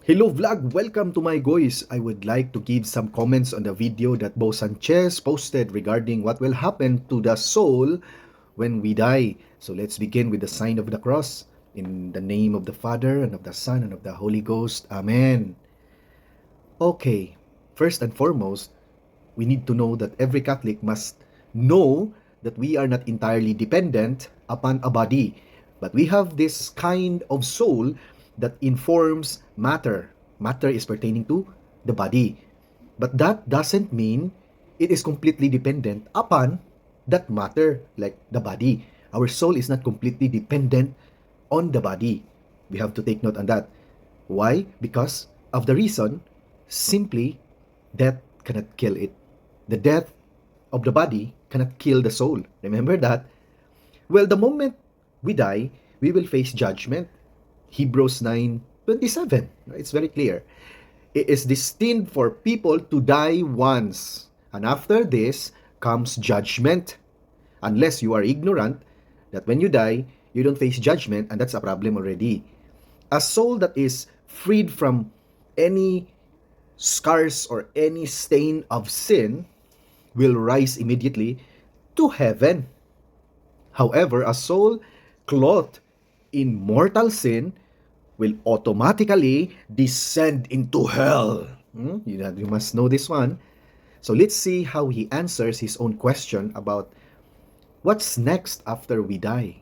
Hello vlog! Welcome to my guys! I would like to give some comments on the video that Bo Sanchez posted regarding what will happen to the soul when we die. So let's begin with the sign of the cross. In the name of the Father, and of the Son, and of the Holy Ghost. Amen. Okay, first and foremost, we need to know that every Catholic must know that we are not entirely dependent upon a body, but we have this kind of soul that informs matter. Matter is pertaining to the body. But that doesn't mean it is completely dependent upon that matter, like the body. Our soul is not completely dependent on the body. We have to take note on that. Why? Because of the reason, simply, death cannot kill it. The death of the body cannot kill the soul. Remember that? Well, the moment we die, we will face judgment. Hebrews 9:27. It's very clear. It is destined for people to die once, and after this comes judgment. Unless you are ignorant that when you die, you don't face judgment, and that's a problem already. A soul that is freed from any scars or any stain of sin will rise immediately to heaven. However, a soul clothed in mortal sin will automatically descend into hell. You must know this one. So let's see how he answers his own question about what's next after we die.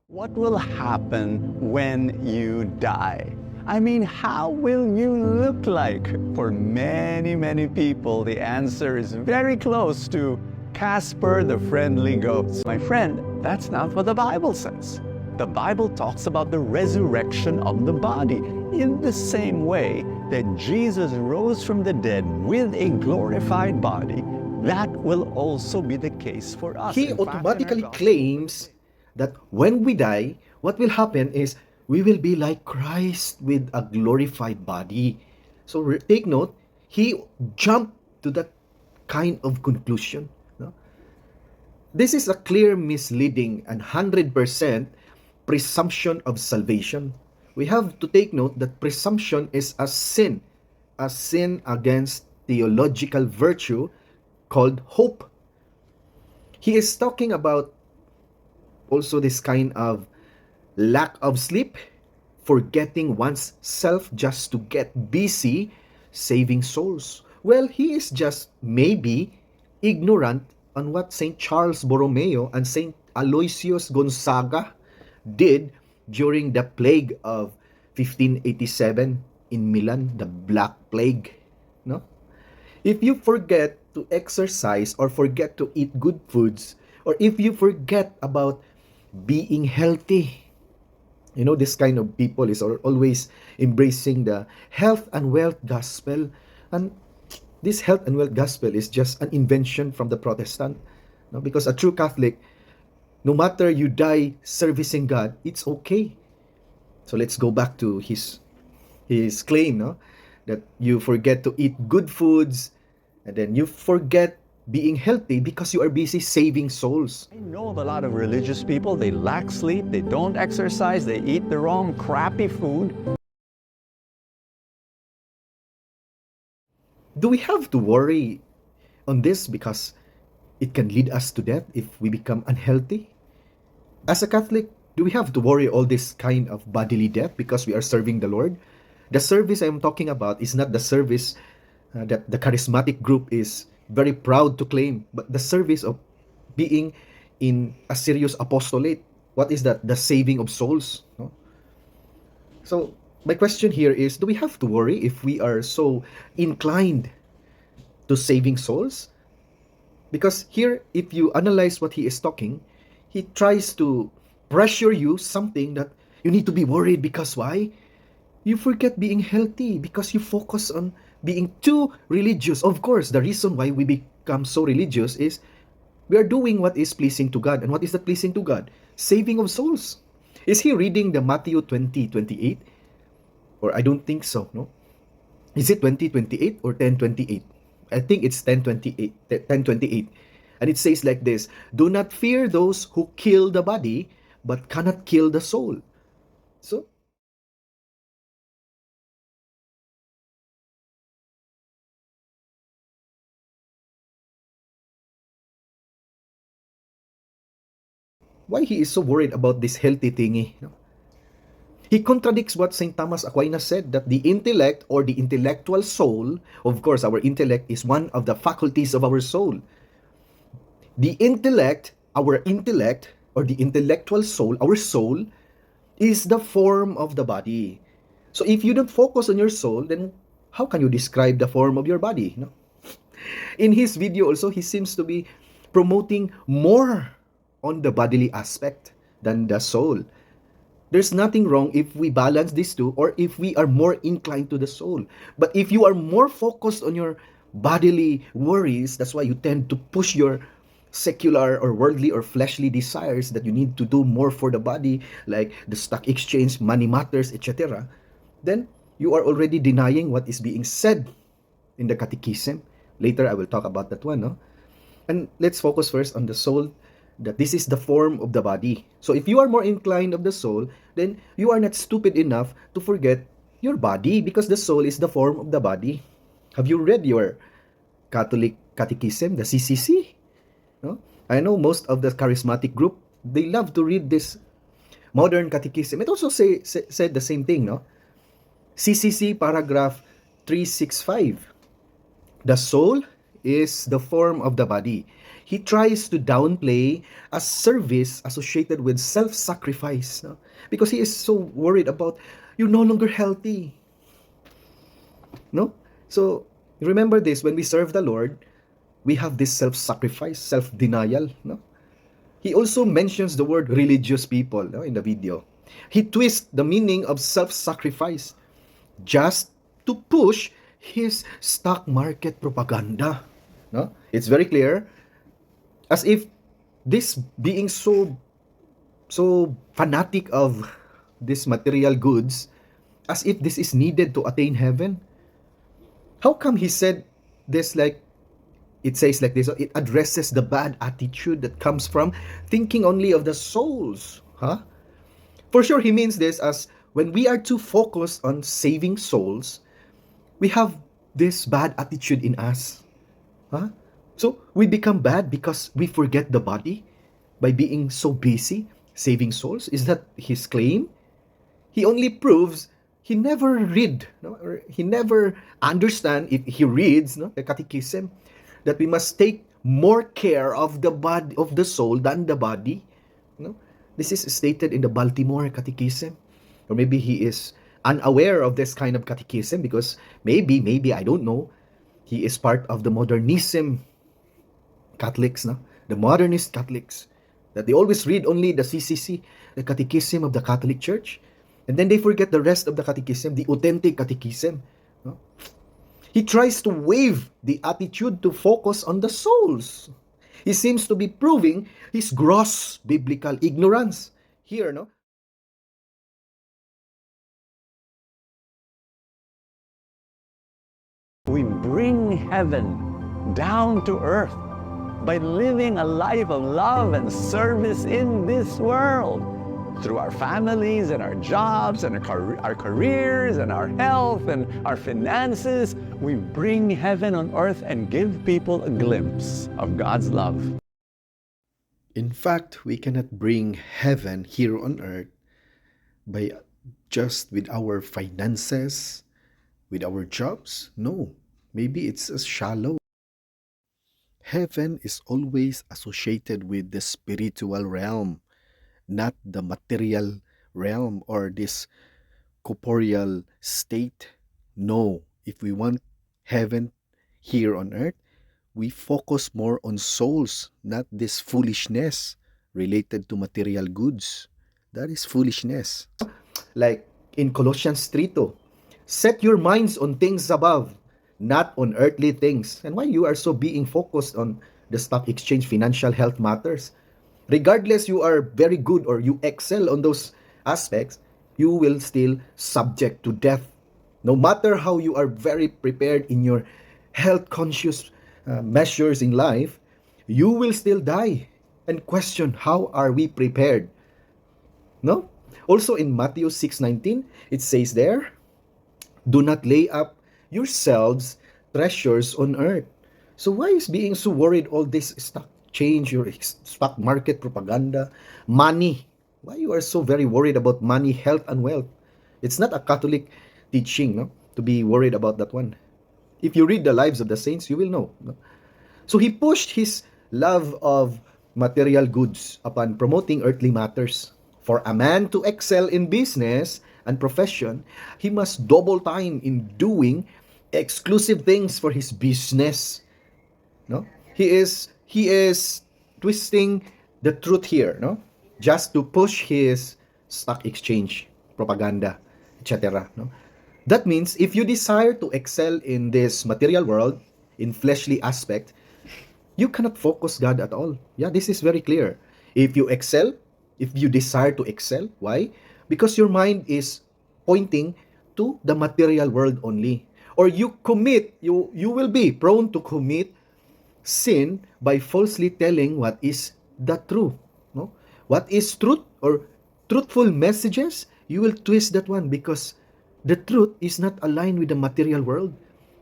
What will happen when you die? I mean, how will you look like? For many, many people, the answer is very close to Casper the Friendly Ghost. My friend, that's not what the Bible says. The Bible talks about the resurrection of the body in the same way that Jesus rose from the dead with a glorified body. That will also be the case for us. He automatically claims that when we die, what will happen is we will be like Christ with a glorified body. So take note, he jumped to that kind of conclusion. No? This is a clear misleading and 100% presumption of salvation. We have to take note that presumption is a sin against theological virtue called hope. He is talking about also this kind of lack of sleep, forgetting one's self just to get busy saving souls. Well, he is just maybe ignorant on what St. Charles Borromeo and St. Aloysius Gonzaga did during the plague of 1587 in Milan, the Black Plague. No? If you forget to exercise or forget to eat good foods, or if you forget about being healthy, this kind of people is always embracing the health and wealth gospel. And this health and wealth gospel is just an invention from the Protestant. No? Because a true Catholic, no matter you die servicing God, it's okay. So let's go back to his claim, no? That you forget to eat good foods, and then you forget being healthy because you are busy saving souls. I know of a lot of religious people, they lack sleep, they don't exercise, they eat the wrong crappy food. Do we have to worry on this because it can lead us to death if we become unhealthy? As a Catholic, do we have to worry all this kind of bodily death because we are serving the Lord? The service I'm talking about is not the service that the charismatic group is very proud to claim, but the service of being in a serious apostolate. What is that? The saving of souls. No? So my question here is, do we have to worry if we are so inclined to saving souls? Because here, if you analyze what he is talking, he tries to pressure you something that you need to be worried because why? You forget being healthy because you focus on being too religious. Of course, the reason why we become so religious is we are doing what is pleasing to God. And what is that pleasing to God? Saving of souls. Is he reading the Matthew 20:28? Or I don't think so, no? Is it 20:28 or 10:28? I think it's 10:28. 10:28. And it says like this, do not fear those who kill the body, but cannot kill the soul. So, why he is so worried about this healthy thingy. He contradicts what St. Thomas Aquinas said, that the intellect or the intellectual soul, of course, our intellect is one of the faculties of our soul. The intellect, our intellect, or the intellectual soul, our soul, is the form of the body. So if you don't focus on your soul, then how can you describe the form of your body? In his video also, he seems to be promoting more on the bodily aspect than the soul. There's nothing wrong if we balance these two or if we are more inclined to the soul. But if you are more focused on your bodily worries, that's why you tend to push your secular or worldly or fleshly desires that you need to do more for the body, like the stock exchange, money matters, etc., then you are already denying what is being said in the catechism. Later, I will talk about that one. No? And let's focus first on the soul, that this is the form of the body. So if you are more inclined of the soul, then you are not stupid enough to forget your body, because the soul is the form of the body. Have you read your Catholic Catechism, the CCC? No? I know most of the charismatic group, they love to read this modern catechism. It also said the same thing, no? CCC paragraph 365. The soul is the form of the body. He tries to downplay a service associated with self-sacrifice, no? Because he is so worried about you're no longer healthy. No? So remember this, when we serve the Lord, we have this self-sacrifice, self-denial. No? He also mentions the word religious people, no, in the video. He twists the meaning of self-sacrifice just to push his stock market propaganda. No? It's very clear, as if this being so fanatic of these material goods, as if this is needed to attain heaven. How come he said this? Like, it says like this, it addresses the bad attitude that comes from thinking only of the souls. For sure, he means this as when we are too focused on saving souls, we have this bad attitude in us. So we become bad because we forget the body by being so busy saving souls. Is that his claim? He only proves he never read, no? Or he never understand, if he reads, no, the catechism, that we must take more care of the body, of the soul, than the body. No? This is stated in the Baltimore Catechism. Or maybe he is unaware of this kind of catechism because maybe, I don't know, he is part of the modernism Catholics, no? The modernist Catholics, that they always read only the CCC, the Catechism of the Catholic Church, and then they forget the rest of the catechism, the authentic catechism. No? He tries to waive the attitude to focus on the souls. He seems to be proving his gross biblical ignorance here, no? We bring heaven down to earth by living a life of love and service in this world. Through our families and our jobs and our careers and our health and our finances, we bring heaven on earth and give people a glimpse of God's love. In fact, we cannot bring heaven here on earth by just with our finances, with our jobs. No, maybe it's as shallow. Heaven is always associated with the spiritual realm, not the material realm or this corporeal state. No, if we want heaven here on earth, we focus more on souls, not this foolishness related to material goods. That is foolishness. Like in Colossians 3:2, set your minds on things above, not on earthly things. And why you are so being focused on the stock exchange, financial health matters? Regardless you are very good or you excel on those aspects, you will still subject to death. No matter how you are very prepared in your health conscious measures in life, you will still die and question, how are we prepared? No? Also in Matthew 6:19, it says there, do not lay up yourselves treasures on earth. So why is being so worried all this stock exchange, your stock market propaganda, money. Why you are so very worried about money, health, and wealth? It's not a Catholic teaching, no, to be worried about that one. If you read the lives of the saints, you will know. No? So he pushed his love of material goods upon promoting earthly matters. For a man to excel in business and profession, he must double time in doing exclusive things for his business. No? He is twisting the truth here, no? Just to push his stock exchange propaganda, etc. No? That means if you desire to excel in this material world, in fleshly aspect, you cannot focus God at all. Yeah, this is very clear. If you excel, if you desire to excel, why? Because your mind is pointing to the material world only. Or you will be prone to commit sin by falsely telling what is the truth. No? What is truth or truthful messages, you will twist that one because the truth is not aligned with the material world.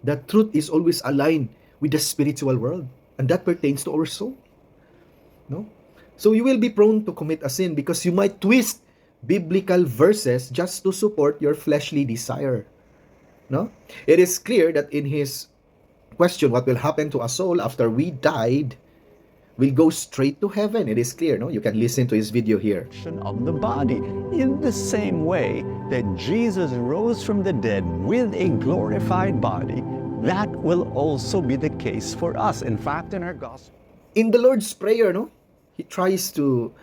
The truth is always aligned with the spiritual world, and that pertains to our soul. No? So you will be prone to commit a sin because you might twist biblical verses just to support your fleshly desire. No? It is clear that in his question, what will happen to a soul after we died, will go straight to heaven. It is clear, no? You can listen to his video here. Of the body, in the same way that Jesus rose from the dead with a glorified body, that will also be the case for us. In fact, in our gospel, In the Lord's Prayer, no? He tries to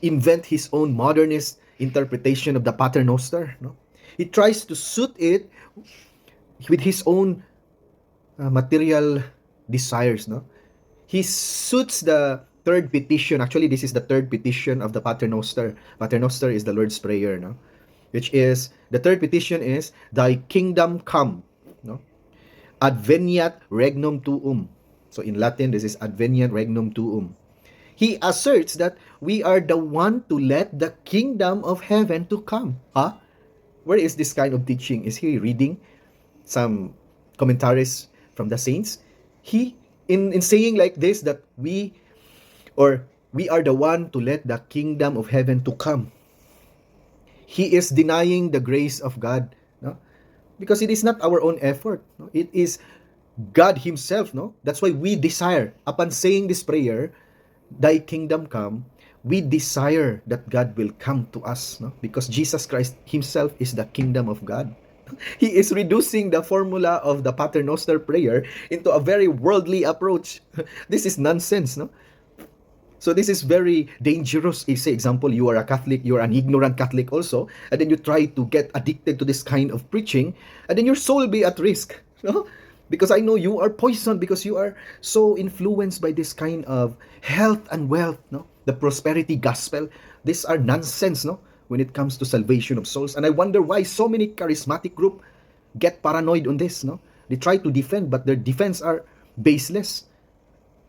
invent his own modernist interpretation of the Pater Noster, no? He tries to suit it with his own material desires, no? He suits the third petition. Actually, this is the third petition of the Pater Noster. Pater Noster is the Lord's Prayer, no? Which is, the third petition is, Thy kingdom come, no? Adveniat regnum tuum. So in Latin, this is Adveniat regnum tuum. He asserts that we are the one to let the kingdom of heaven to come. Huh? Where is this kind of teaching? Is he reading some commentaries from the saints? He, in saying like this, that we are the one to let the kingdom of heaven to come, he is denying the grace of God, no? Because it is not our own effort, no? It is God himself, no? That's why we desire, upon saying this prayer, Thy kingdom come, we desire that God will come to us, no? Because Jesus Christ himself is the kingdom of God. He is reducing the formula of the Pater Noster prayer into a very worldly approach. This is nonsense, no? So this is very dangerous. Say, example, you are a Catholic, you are an ignorant Catholic also, and then you try to get addicted to this kind of preaching, and then your soul will be at risk, no? Because I know you are poisoned because you are so influenced by this kind of health and wealth, no? The prosperity gospel. These are nonsense, no? When it comes to salvation of souls. And I wonder why so many charismatic group get paranoid on this, no? They try to defend, but their defense are baseless.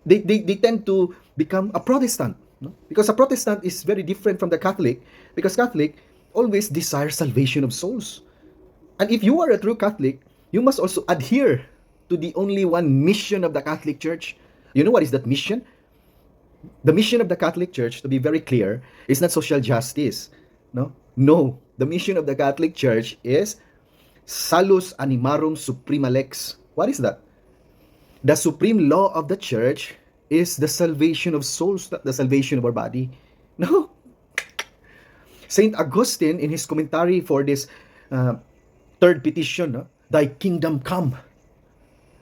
They tend to become a Protestant, no? Because a Protestant is very different from the Catholic, because Catholic always desire salvation of souls. And if you are a true Catholic, you must also adhere to the only one mission of the Catholic Church. You know what is that mission? The mission of the Catholic Church, to be very clear, is not social justice. No. The mission of the Catholic Church is Salus Animarum Suprema Lex. What is that? The supreme law of the Church is the salvation of souls, not the salvation of our body. No. Saint Augustine, in his commentary for this third petition, no? Thy kingdom come,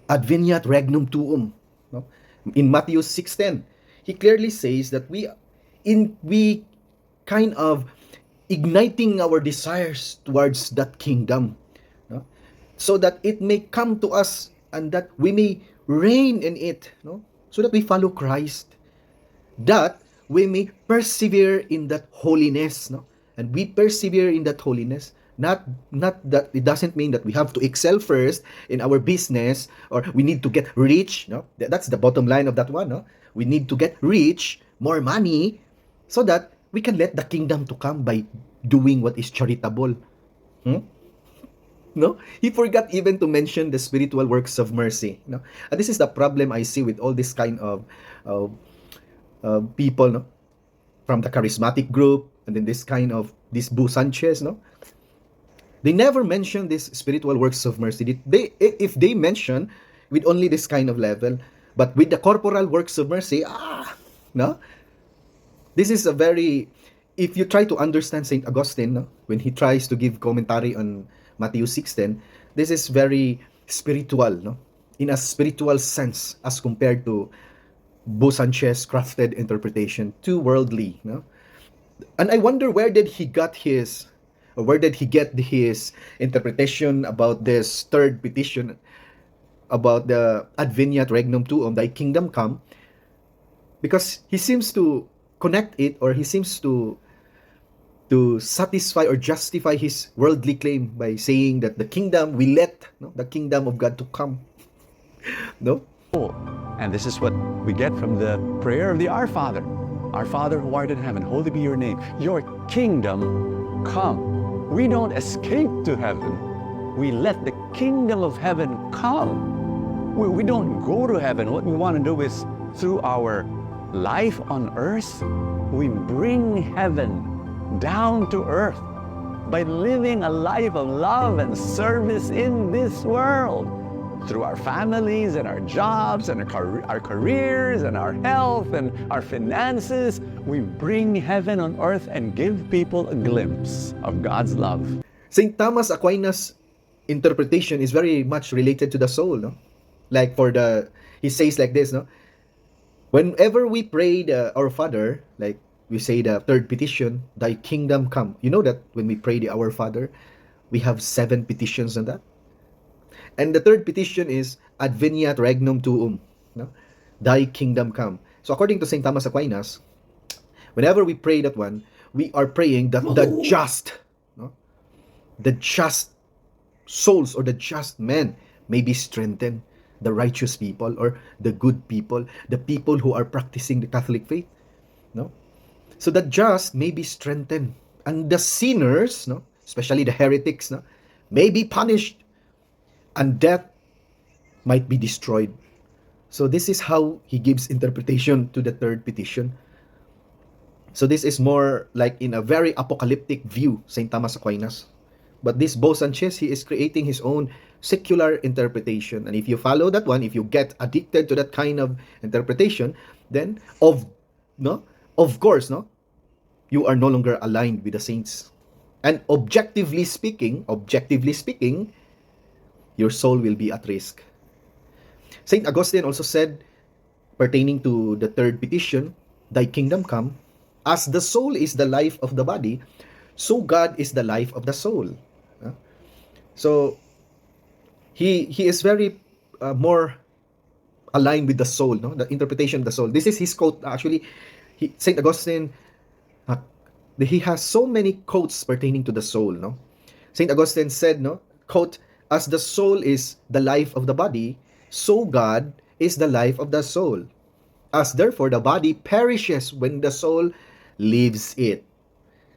adveniat regnum tuum, no? In Matthew 6:10, he clearly says that we kind of igniting our desires towards that kingdom, no? So that it may come to us and that we may reign in it, no? So that we follow Christ, that we may persevere in that holiness, no? And we persevere in that holiness. Not that it doesn't mean that we have to excel first in our business or we need to get rich, no? That's the bottom line of that one, no? We need to get rich, more money, so that we can let the kingdom to come by doing what is charitable. No? He forgot even to mention the spiritual works of mercy, no? And this is the problem I see with all this kind of people, no, from the charismatic group, and then this Bu Sanchez, no, they never mention this spiritual works of mercy. If they mention with only this kind of level, but with the corporal works of mercy, no, this is a very, if you try to understand Saint Augustine, no, when he tries to give commentary on Matthew 6:10, this is very spiritual, no, in a spiritual sense as compared to Bu Sanchez crafted interpretation, too worldly, no. And I wonder where did he get his interpretation about this third petition about the Adveniat Regnum Tuum, Thy Kingdom Come, because he seems to connect it, or he seems to satisfy or justify his worldly claim by saying that the kingdom, we let, no, the kingdom of God to come. No? And this is what we get from the prayer of the Our Father. Our Father who art in heaven, holy be your name. Your kingdom come. We don't escape to heaven. We let the kingdom of heaven come. We don't go to heaven. What we want to do is, through our life on earth, we bring heaven down to earth by living a life of love and service in this world. Through our families and our jobs and our careers and our health and our finances, we bring heaven on earth and give people a glimpse of God's love. St. Thomas Aquinas' interpretation is very much related to the soul, no? Like he says like this, no? Whenever we pray Our Father, like we say the third petition, Thy kingdom come. You know that when we pray the Our Father, we have 7 petitions on that. And the third petition is Adveniat Regnum Tuum, no? Thy kingdom come. So according to St. Thomas Aquinas, whenever we pray that one, we are praying that the just, no, the just souls or the just men may be strengthened, the righteous people or the good people, the people who are practicing the Catholic faith, no? So the just may be strengthened, and the sinners, no, especially the heretics, no, may be punished, and death might be destroyed. So this is how he gives interpretation to the third petition. So this is more like in a very apocalyptic view, St. Thomas Aquinas. But this Bu Sanchez, he is creating his own secular interpretation. And if you follow that one, if you get addicted to that kind of interpretation, then of course, no, you are no longer aligned with the saints. And objectively speaking, your soul will be at risk. St. Augustine also said, pertaining to the third petition, Thy kingdom come, as the soul is the life of the body, so God is the life of the soul. So he is very more aligned with the soul, no? The interpretation of the soul. This is his quote. Actually, St. Augustine, he has so many quotes pertaining to the soul, no? St. Augustine said, no, quote, as the soul is the life of the body, so God is the life of the soul. As therefore the body perishes when the soul leaves it,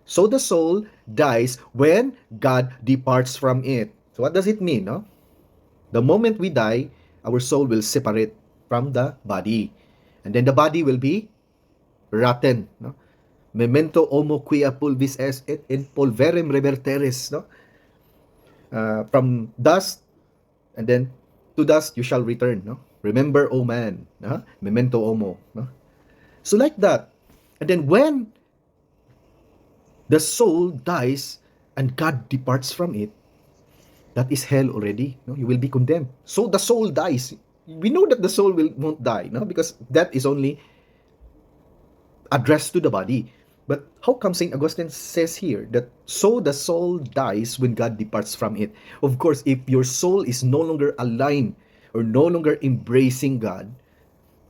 so the soul dies when God departs from it. So what does it mean, no? The moment we die, our soul will separate from the body, and then the body will be rotten, no? Memento homo quia pulvis est et in pulverem reverteris, no? From dust, and then to dust you shall return, no? Remember, O man, no? Memento homo, no? So like that. And then when the soul dies and God departs from it, that is hell already, no? You will be condemned. So the soul dies. We know that the soul won't die, no? Because that is only addressed to the body. But how come St. Augustine says here that so the soul dies when God departs from it? Of course, if your soul is no longer aligned or no longer embracing God,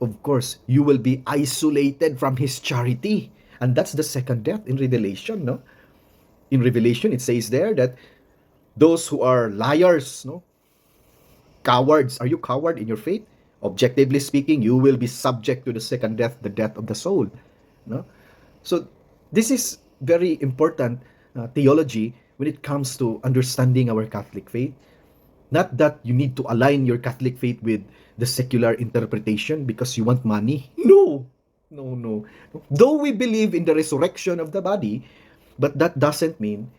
of course, you will be isolated from His charity. And that's the second death in Revelation, no? In Revelation, it says there that those who are liars, no? Cowards. Are you coward in your faith? Objectively speaking, you will be subject to the second death, the death of the soul, no? So this is very important theology when it comes to understanding our Catholic faith. Not that you need to align your Catholic faith with the secular interpretation because you want money. No! No, no. Though we believe in the resurrection of the body, but that doesn't mean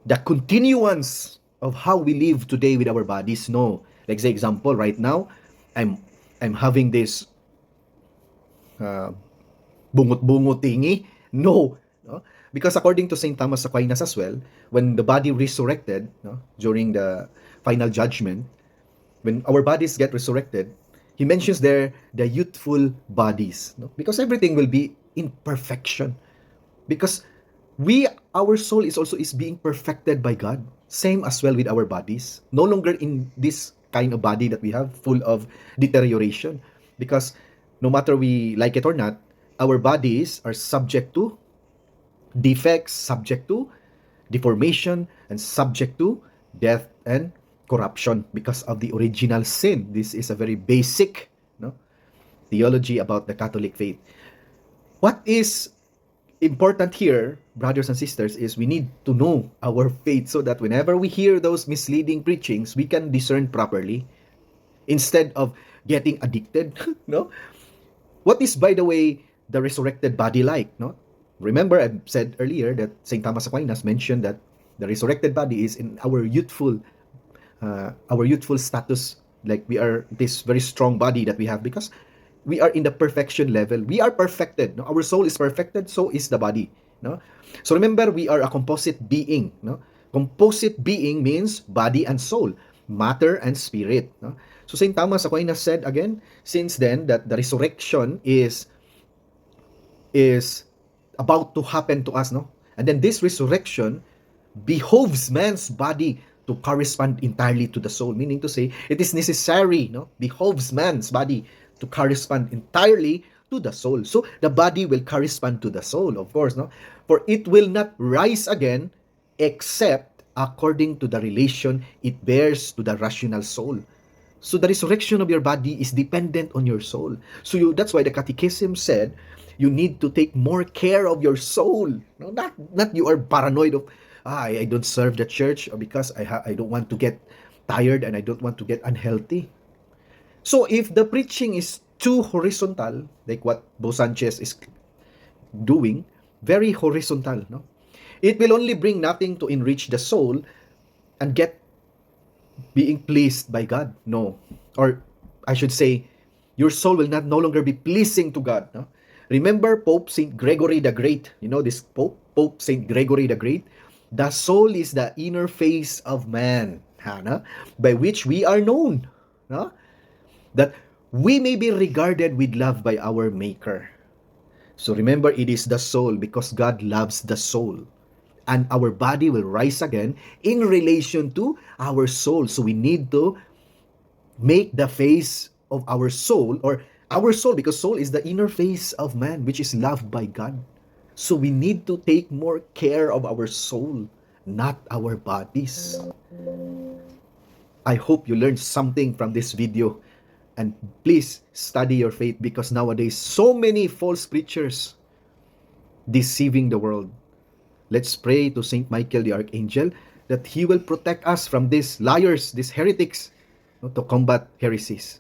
the continuance of how we live today with our bodies. No. Like say example, right now, I'm I'm having this uh, bungot-bungot tingi. No. No? Because according to St. Thomas Aquinas as well, when the body resurrected, no, during the final judgment, when our bodies get resurrected, he mentions there the youthful bodies. No? Because everything will be in perfection. Because our soul is also is being perfected by God. Same as well with our bodies. No longer in this kind of body that we have, full of deterioration. Because no matter we like it or not, our bodies are subject to defects, subject to deformation, and subject to death and corruption because of the original sin. This is a very basic, no, theology about the Catholic faith. What is important here, brothers and sisters, is we need to know our faith so that whenever we hear those misleading preachings, we can discern properly instead of getting addicted. No? What is, by the way, the resurrected body like? No? Remember, I said earlier that St. Thomas Aquinas mentioned that the resurrected body is in our youthful status, like we are this very strong body that we have because we are in the perfection level. We are perfected. No? Our soul is perfected, so is the body. No? So remember, we are a composite being. No? Composite being means body and soul, matter and spirit. No? So St. Thomas Aquinas said again, since then, that the resurrection is about to happen to us. No? And then this resurrection behoves man's body to correspond entirely to the soul, meaning to say it is necessary, no, behoves man's body to correspond entirely to the soul. So the body will correspond to the soul, of course, no, for it will not rise again except according to the relation it bears to the rational soul. So the resurrection of your body is dependent on your soul. So that's why the Catechism said you need to take more care of your soul. No, not you are paranoid of I don't serve the church because I don't want to get tired and I don't want to get unhealthy. So if the preaching is too horizontal, like what Bo Sanchez is doing, very horizontal, no? It will only bring nothing to enrich the soul and get being pleased by God. No. Or I should say, your soul will no longer be pleasing to God. No? Remember Pope St. Gregory the Great. You know this Pope St. Gregory the Great? The soul is the inner face of man, no? By which we are known. No? That we may be regarded with love by our Maker. So remember, it is the soul because God loves the soul. And our body will rise again in relation to our soul. So we need to make the face of our soul, or our soul, because soul is the inner face of man, which is loved by God. So we need to take more care of our soul, not our bodies. I hope you learned something from this video. And please study your faith because nowadays so many false preachers deceiving the world. Let's pray to Saint Michael the Archangel that he will protect us from these liars, these heretics, to combat heresies.